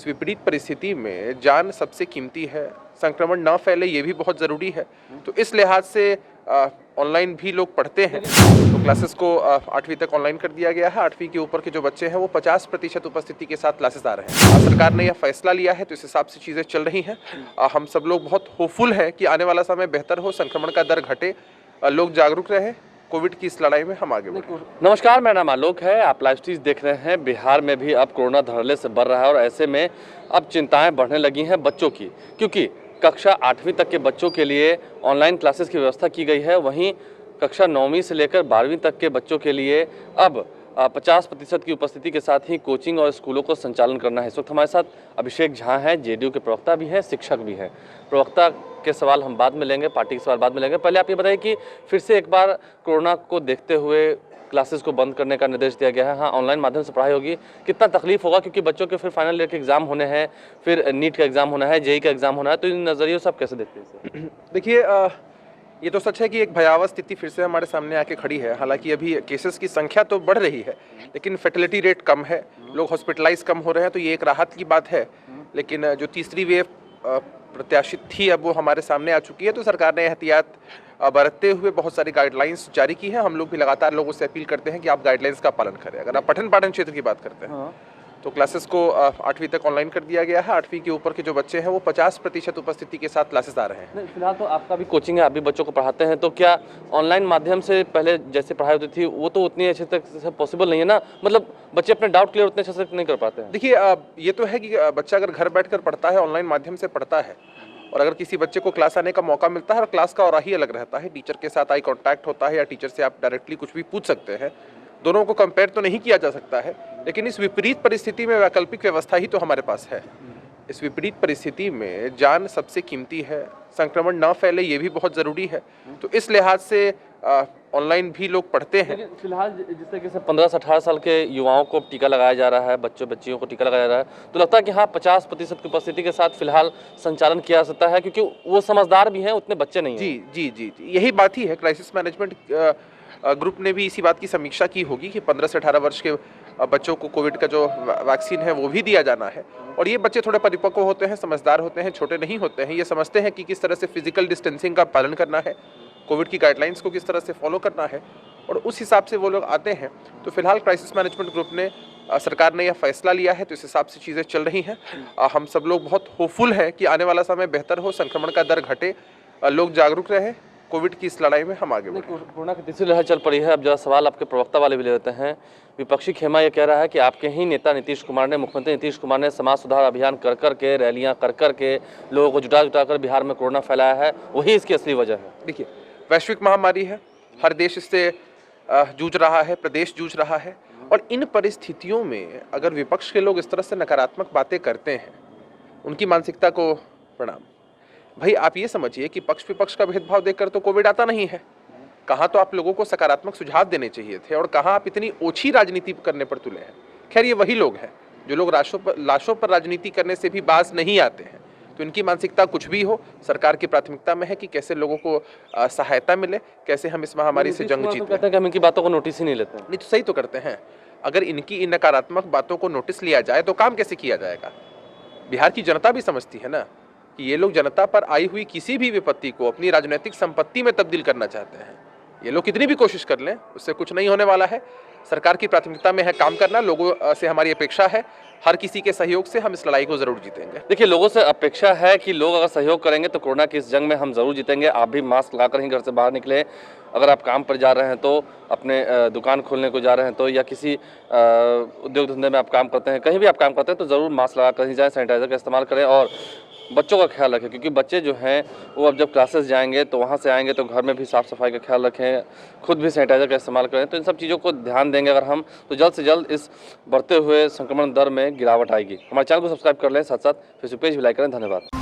विपरीत परिस्थिति में जान सबसे कीमती है, संक्रमण ना फैले ये भी बहुत ज़रूरी है। तो इस लिहाज से ऑनलाइन भी लोग पढ़ते हैं। तो क्लासेस को 8वीं तक ऑनलाइन कर दिया गया है। 8वीं के ऊपर के जो बच्चे हैं वो 50% उपस्थिति के साथ क्लासेस आ रहे हैं। सरकार ने यह फैसला लिया है तो इस हिसाब से चीज़ें चल रही हैं। हम सब लोग बहुत होपफुल हैं कि आने वाला समय बेहतर हो, संक्रमण का दर घटे, लोग जागरूक रहें, कोविड की इस लड़ाई में हम आगे बढ़ें। नमस्कार, मेरा नाम आलोक है। आप लाइव स्ट्रीम देख रहे हैं। बिहार में भी अब कोरोना धड़ल्ले से बढ़ रहा है और ऐसे में अब चिंताएं बढ़ने लगी हैं बच्चों की, क्योंकि कक्षा 8वीं तक के बच्चों के लिए ऑनलाइन क्लासेस की व्यवस्था की गई है। वहीं कक्षा 9वीं से लेकर 12वीं तक के बच्चों के लिए अब 50% की उपस्थिति के साथ ही कोचिंग और स्कूलों को संचालन करना है। इस वक्त हमारे साथ अभिषेक झा हैं, जेडीयू के प्रवक्ता भी हैं, शिक्षक भी हैं। प्रवक्ता के सवाल हम बाद में लेंगे, पार्टी के सवाल बाद में लेंगे। पहले आप ये बताइए कि फिर से एक बार कोरोना को देखते हुए क्लासेस को बंद करने का निर्देश दिया गया है। हाँ, ऑनलाइन माध्यम से पढ़ाई होगी, कितना तकलीफ होगा, क्योंकि बच्चों के फिर फाइनल ईयर के एग्जाम होने हैं, फिर नीट का एग्जाम होना है, जेईई का एग्जाम होना है, तो इन नज़रियों से आप कैसे देखते हैं इसे? देखिए, ये तो सच है कि एक भयावह स्थिति फिर से हमारे सामने आके खड़ी है। हालांकि अभी केसेस की संख्या तो बढ़ रही है, लेकिन फर्टिलिटी रेट कम है, लोग हॉस्पिटलाइज कम हो रहे हैं, तो ये एक राहत की बात है। लेकिन जो तीसरी वेव प्रत्याशित थी अब वो हमारे सामने आ चुकी है। तो सरकार ने एहतियात बरतते हुए बहुत सारी गाइडलाइंस जारी की हैं। हम लोग भी लगातार लोगों से अपील करते हैं कि आप गाइडलाइंस का पालन करें। अगर आप पठन पाठन क्षेत्र की बात करते हैं तो क्लासेस को 8वीं तक ऑनलाइन कर दिया गया है। 8वीं के ऊपर के जो बच्चे हैं वो 50% उपस्थिति के साथ क्लासेस आ रहे हैं। फिलहाल तो आपका भी कोचिंग है, आप भी बच्चों को पढ़ाते हैं, तो क्या ऑनलाइन माध्यम से पहले जैसे पढ़ाई होती थी वो तो उतनी अच्छे तक से पॉसिबल नहीं है ना? मतलब बच्चे अपने डाउट क्लियर उतने अच्छे से नहीं कर पाते हैं। देखिए, ये तो है कि बच्चा अगर घर बैठकर पढ़ता है, ऑनलाइन माध्यम से पढ़ता है, और अगर किसी बच्चे को क्लास आने का मौका मिलता है और क्लास का और ही अलग रहता है, टीचर के साथ आई कांटेक्ट होता है या टीचर से आप डायरेक्टली कुछ भी पूछ सकते हैं, दोनों को कंपेयर तो नहीं किया जा सकता है। लेकिन इस विपरीत परिस्थिति में वैकल्पिक व्यवस्था ही तो हमारे पास है। इस विपरीत परिस्थिति में जान सबसे कीमती है, संक्रमण ना फैले ये भी बहुत ज़रूरी है। तो इस लिहाज से ऑनलाइन भी लोग पढ़ते हैं। लेकिन फिलहाल जिस तरीके से 15 से 18 साल के युवाओं को टीका लगाया जा रहा है, बच्चियों को टीका लगाया जा रहा है, तो लगता है कि हाँ 50% की उपस्थिति के साथ फिलहाल संचालन किया जा सकता है, क्योंकि वो समझदार भी हैं, उतने बच्चे नहीं हैं। जी जी जी जी, यही बात ही है। क्राइसिस मैनेजमेंट ग्रुप ने भी इसी बात की समीक्षा की होगी कि 15 से 18 वर्ष के बच्चों को कोविड का जो वैक्सीन है वो भी दिया जाना है। और ये बच्चे थोड़े परिपक्व होते हैं, समझदार होते हैं, छोटे नहीं होते हैं। ये समझते हैं कि किस तरह से फिजिकल डिस्टेंसिंग का पालन करना है, कोविड की गाइडलाइंस को किस तरह से फॉलो करना है, और उस हिसाब से वो लोग आते हैं। तो फिलहाल क्राइसिस मैनेजमेंट ग्रुप ने सरकार ने यह फैसला लिया है तो इस हिसाब से चीज़ें चल रही हैं। हम सब लोग बहुत होपफुल हैं कि आने वाला समय बेहतर हो, संक्रमण का दर घटे, लोग जागरूक रहें, कोविड की इस लड़ाई में हम आगे बढ़ें। कोरोना की तीसरी लहर चल पड़ी है। अब जरा सवाल आपके प्रवक्ता वाले भी ले लेते हैं। विपक्षी खेमा ये कह रहा है कि आपके ही नेता नीतीश कुमार ने, मुख्यमंत्री नीतीश कुमार ने समाज सुधार अभियान कर कर के, रैलियां कर कर के लोगों को जुटा कर बिहार में कोरोना फैलाया है, वही इसकी असली वजह है। देखिए, वैश्विक महामारी है, हर देश इससे जूझ रहा है, प्रदेश जूझ रहा है, और इन परिस्थितियों में अगर विपक्ष के लोग इस तरह से नकारात्मक बातें करते हैं, उनकी मानसिकता को प्रणाम। भाई, आप ये समझिए कि पक्ष विपक्ष का भेदभाव देखकर तो कोविड आता नहीं है। कहाँ तो आप लोगों को सकारात्मक सुझाव देने चाहिए थे, और कहाँ आप इतनी ओछी राजनीति करने पर तुले हैं। खैर, ये वही लोग हैं जो लोग लाशों पर राजनीति करने से भी बाज नहीं आते हैं। तो इनकी मानसिकता कुछ भी हो, सरकार की प्राथमिकता में है कि कैसे लोगों को सहायता मिले, कैसे हम इस महामारी से जंग जीतें। कहते हैं कि हम इनकी बातों को नोटिस ही नहीं लेते। नहीं तो सही तो करते हैं। अगर इनकी इन नकारात्मक बातों को नोटिस लिया जाए तो काम कैसे किया जाएगा? बिहार की जनता भी समझती है ना कि ये लोग जनता पर आई हुई किसी भी विपत्ति को अपनी राजनीतिक संपत्ति में तब्दील करना चाहते हैं। ये लोग कितनी भी कोशिश कर लें, उससे कुछ नहीं होने वाला है। सरकार की प्राथमिकता में है काम करना। लोगों से हमारी अपेक्षा है, हर किसी के सहयोग से हम इस लड़ाई को जरूर जीतेंगे। देखिए, लोगों से अपेक्षा है कि लोग अगर सहयोग करेंगे तो कोरोना की इस जंग में हम जरूर जीतेंगे। आप भी मास्क लगाकर ही घर से बाहर निकले। अगर आप काम पर जा रहे हैं तो, अपने दुकान खोलने को जा रहे हैं तो, या किसी उद्योग धंधे में आप काम करते हैं, कहीं भी आप काम करते हैं तो ज़रूर मास्क लगा कर ही जाएँ, सैनिटाइजर का इस्तेमाल करें और बच्चों का ख्याल रखें, क्योंकि बच्चे जो हैं वो अब जब क्लासेस जाएंगे तो वहाँ से आएंगे तो घर में भी साफ़ सफाई का ख्याल रखें, खुद भी सैनिटाइजर का इस्तेमाल करें। तो इन सब चीज़ों को ध्यान देंगे अगर हम, तो जल्द से जल्द इस बढ़ते हुए संक्रमण दर में गिरावट आएगी। हमारे चैनल को सब्सक्राइब कर लें, साथ साथ फेसबुक पेज भी लाइक करें। धन्यवाद।